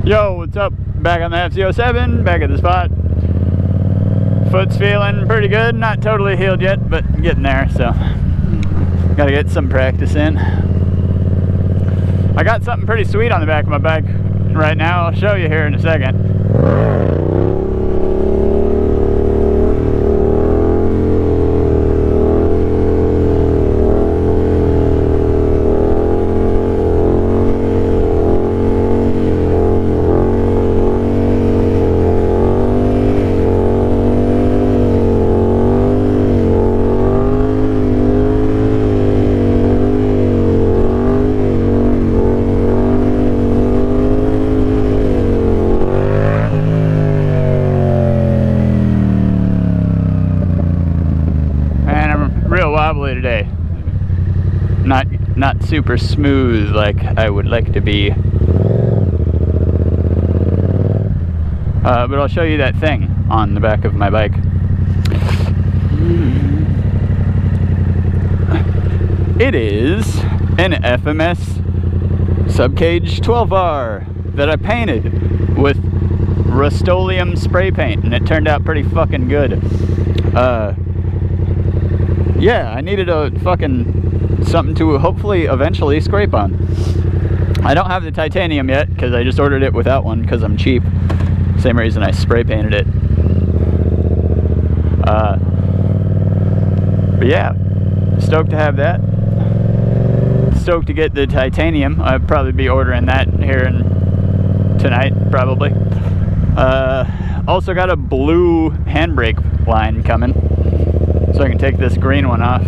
Yo, what's up? Back on the FZ07, back at the spot. Foot's feeling pretty good. Not totally healed yet, but getting there, so gotta get some practice in. I got something pretty sweet on the back of my bike right now. I'll show you here in a second. Wobbly today. Not super smooth like I would like to be. But I'll show you that thing on the back of my bike. It is an FMS subcage 12R that I painted with Rust-Oleum spray paint, and it turned out pretty fucking good. Yeah, I needed a fucking something to hopefully eventually scrape on. I don't have the titanium yet because I just ordered it without one because I'm cheap. Same reason I spray painted it. But yeah, stoked to have that. Stoked to get the titanium. I'd probably be ordering that here tonight, probably. Also got a blue handbrake line coming, so I can take this green one off.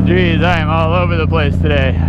Jeez, I am all over the place today.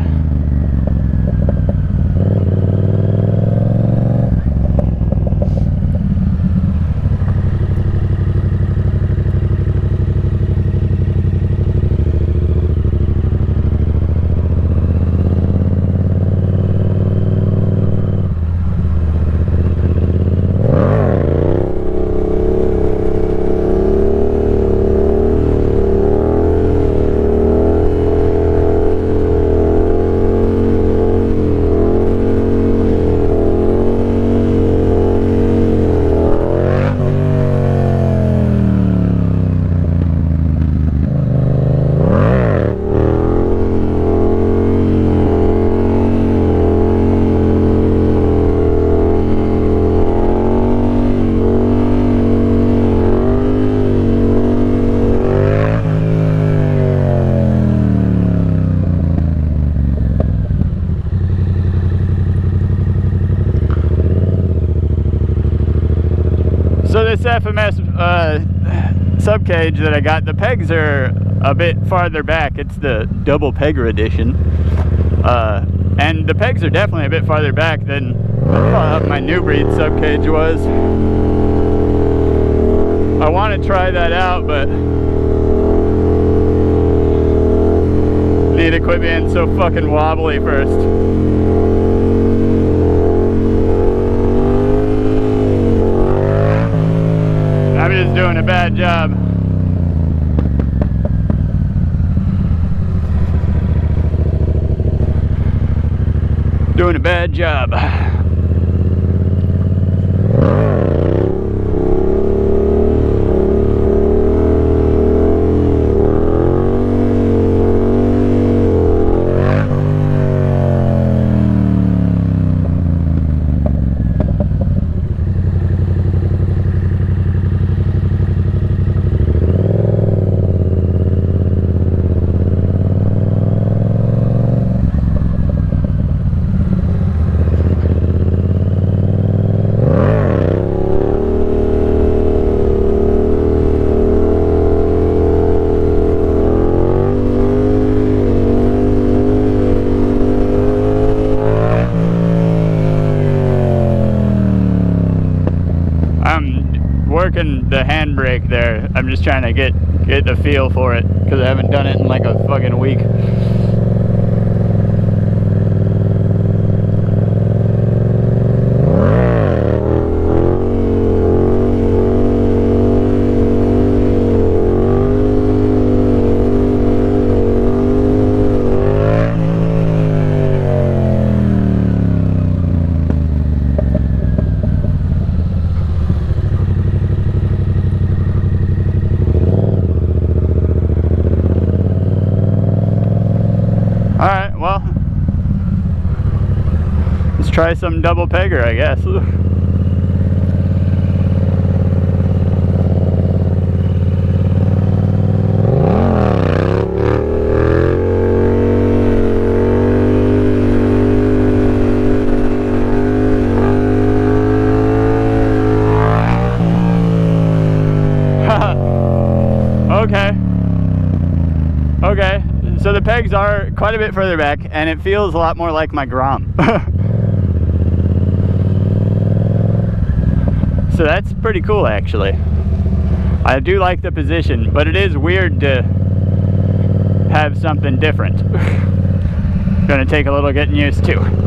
So this FMS subcage that I got, the pegs are a bit farther back. It's the double pegger edition. And the pegs are definitely a bit farther back than my new breed subcage was. I want to try that out, but need to quit being so fucking wobbly first. I'm just doing a bad job. Doing a bad job. working the handbrake there. I'm just trying to get the feel for it because I haven't done it in like a fucking week. Alright, well, let's try some double pegger, I guess. Okay, so the pegs are quite a bit further back, and it feels a lot more like my Grom. So that's pretty cool, actually. I do like the position, but it is weird to have something different. Gonna take a little getting used to.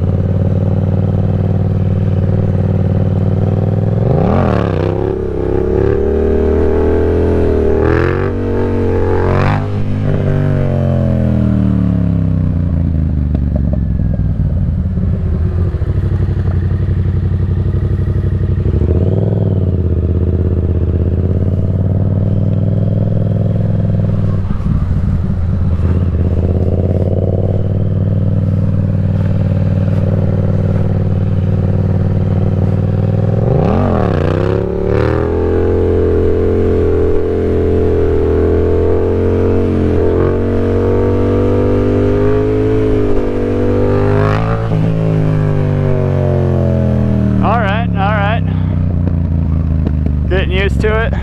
Getting used to it.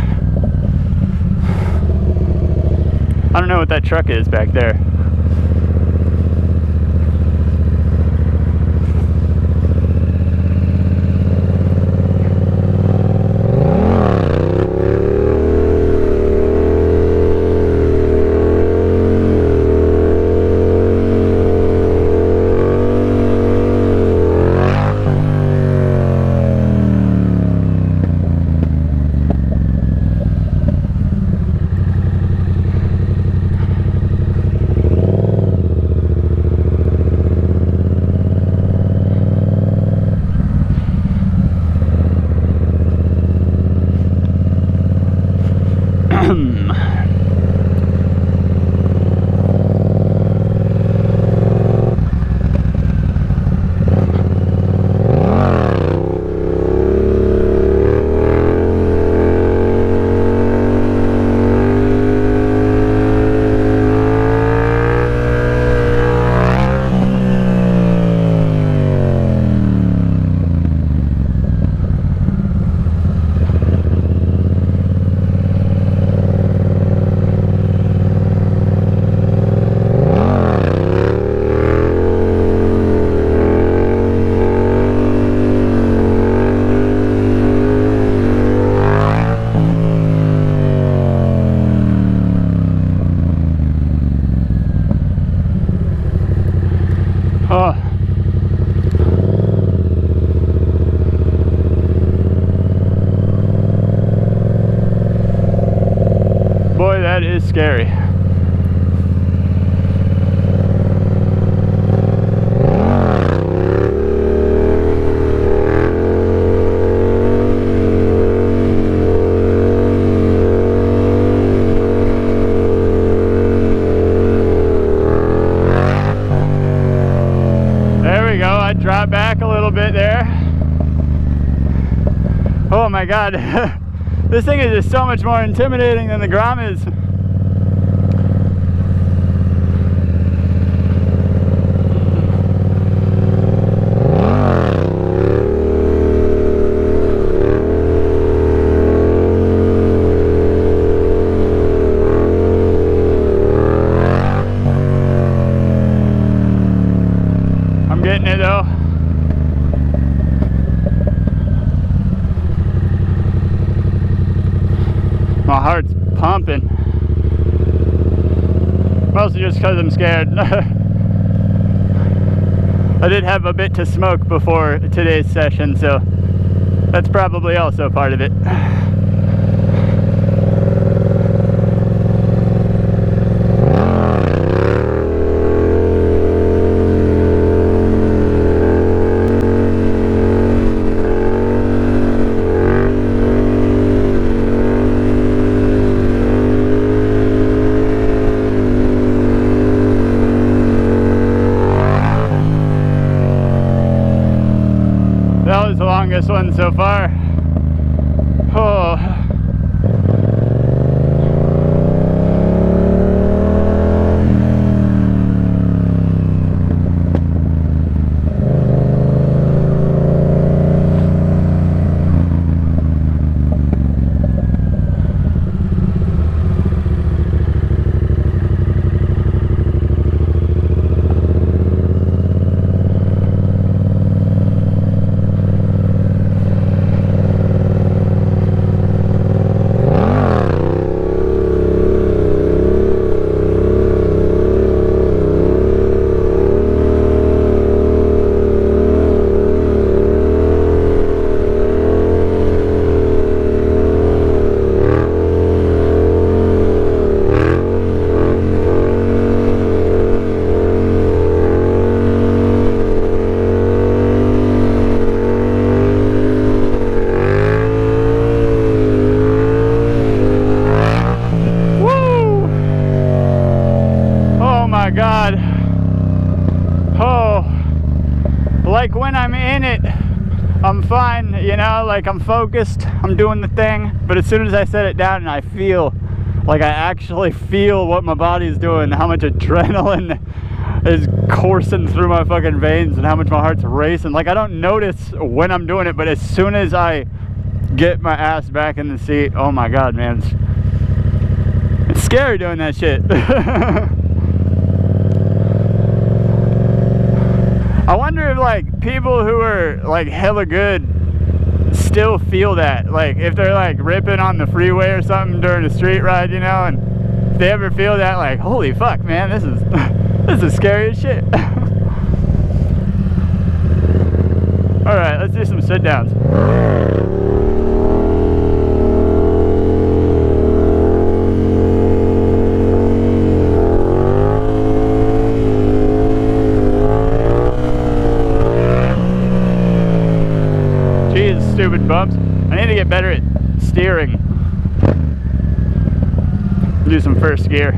I don't know what that truck is back there. Oh. Boy, that is scary. Drop back a little bit there. Oh my god. This thing is just so much more intimidating than the Grom is. I'm getting it though. My heart's pumping. Mostly just because I'm scared. I did have a bit to smoke before today's session, so that's probably also part of it. That was the longest one so far. Oh. God. Oh, like when I'm in it, I'm fine, you know, like I'm focused, I'm doing the thing, but as soon as I set it down and I feel, like I actually feel what my body's doing, how much adrenaline is coursing through my fucking veins and how much my heart's racing, like I don't notice when I'm doing it, but as soon as I get my ass back in the seat, oh my God, man, it's scary doing that shit. I wonder if like people who are like hella good still feel that, like if they're like ripping on the freeway or something during a street ride, you know, and if they ever feel that, like holy fuck, man, this is scary as shit. All right, let's do some sit downs. Stupid bumps. I need to get better at steering. Do some first gear.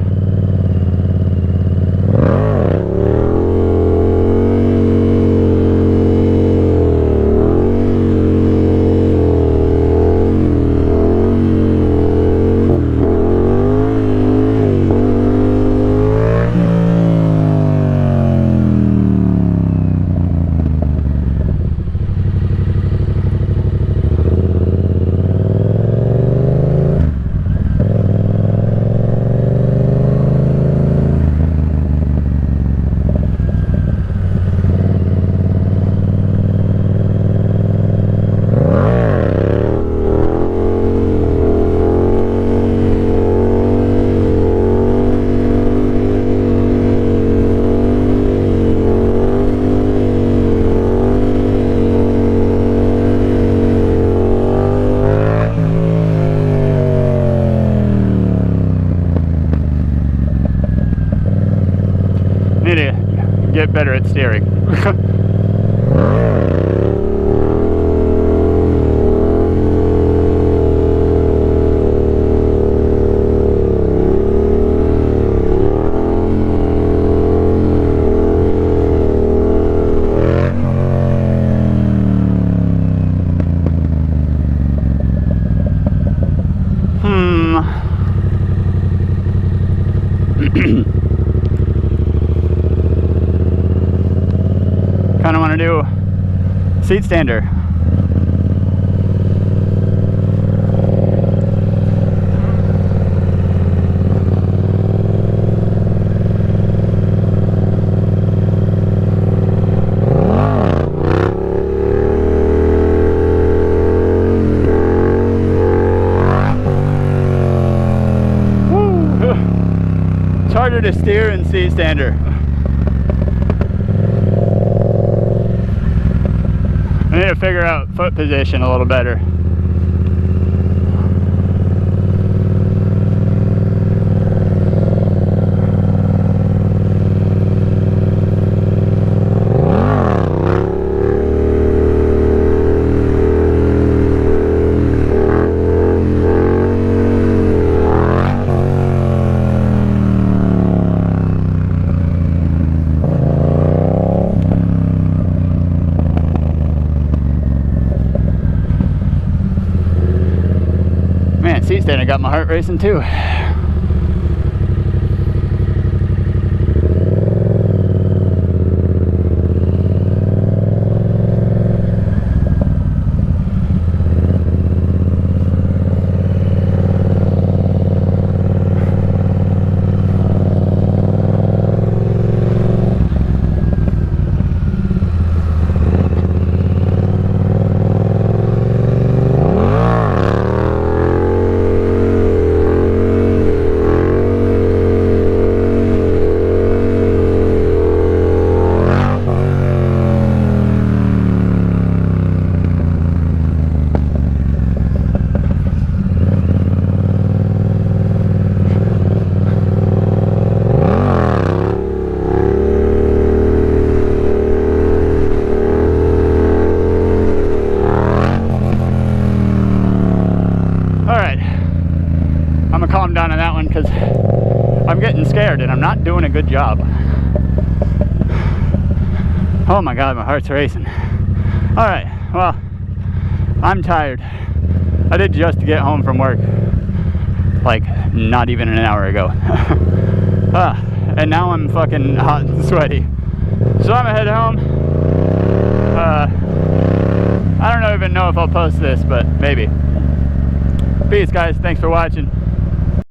Need to get better at steering. Kind of want to do seat stander. harder to steer in seat stander. I need to figure out foot position a little better. Man, seat stand, I got my heart racing too. Calm down on that one because I'm getting scared and I'm not doing a good job. Oh my god, my heart's racing. Alright, well, I'm tired. I did just get home from work like not even an hour ago. And now I'm fucking hot and sweaty. So I'm gonna head home. I don't even know if I'll post this, but maybe. Peace guys, thanks for watching.